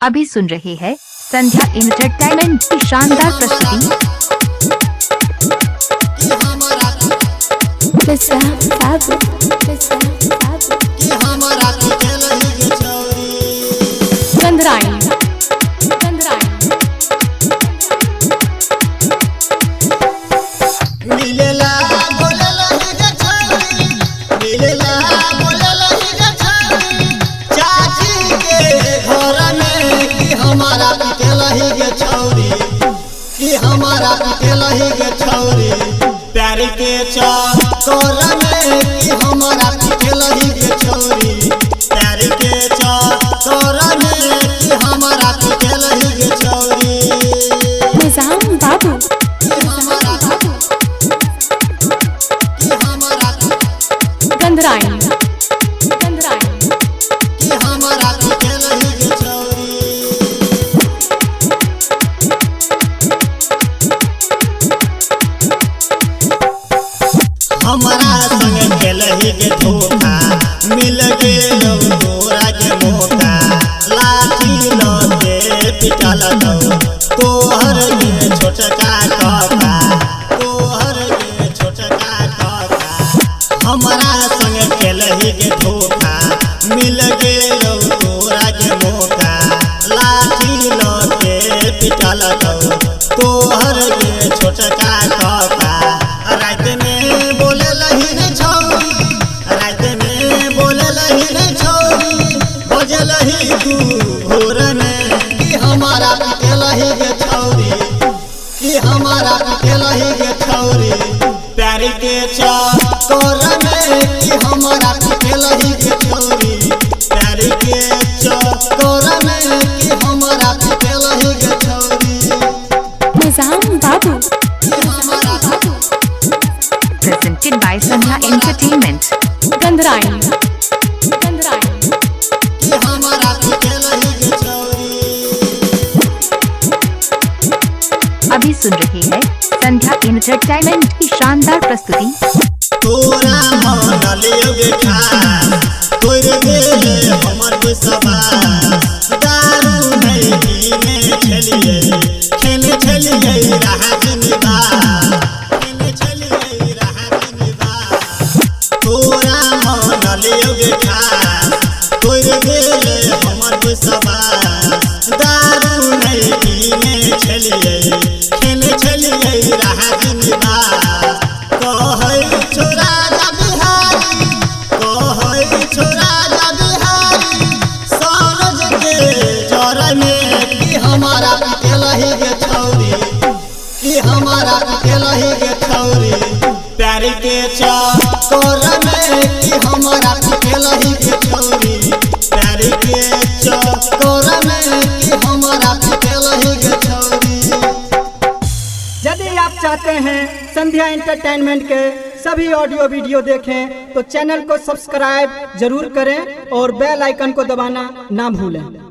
अभी सुन रहे हैं संध्या एंटरटेनमेंट की शानदार प्रस्तुति। हमारा पिटलही गे छौरी प्यार के चक्कर में कि हमारा पिटलही गे छौरी प्यार के चक्कर में कि हमारा पिटलही गे छौरी। निजाम बाबू गंधराइन कि हमारा पिटलही गे छौरी। हमारा संग खेलही के धोखा मिल गेलो तोरा के मौका लाठी लगे पिटल दो तोहर के छोटका काका तोहर के छोटका काका। हमारा संग खेलही के धोखा मिल गेलो तोरा के मौका लाठी लगे पिटल दो तोहर के छोटका काका। रात में बोले लही रे छौरी रात में बोले लही रे छौरी बजलही तू भोर में कि हमारा पिटलही गे छौरी कि हमारा पिटलही गे छौरी प्यार के चक्कर में कि हमारा पिटलही गे छौरी प्यार के चक्कर में कि हमारा पिटलही गे छौरी। निजाम बाबू presented by Sandhya Entertainment। गंधराइन कि हमारा पिटलही गे छौरी। अभी सुन रहे हैं संध्या एंटरटेनमेंट की शानदार प्रस्तुति। तोरा मन लियोगे खा तोर गेले हमर बेसबा दारू नहीं पीने चलिए खेले चलिए रहा जिंदा खेले चलिए रहा जिंदा। तोरा मन लियोगे खा तोर गेले हमर बेसबा दारू नहीं पीने चलिए खेले चलिए रहा जिंदा। कहै छोरा जा बिहारी कहै छोरा जा बिहारी सरज के जर में कि हमारा पिटलही गे छौरी कि हमारा पिटलही गे छौरी प्यार के चक्कर में कि हमारा पिटलही गे छौरी प्यार के चक्कर में कि हमारा पिटलही गे छौरी। यदि आप चाहते हैं संध्या एंटरटेनमेंट के सभी ऑडियो वीडियो देखें तो चैनल को सब्सक्राइब जरूर करें और बेल आइकन को दबाना ना भूलें।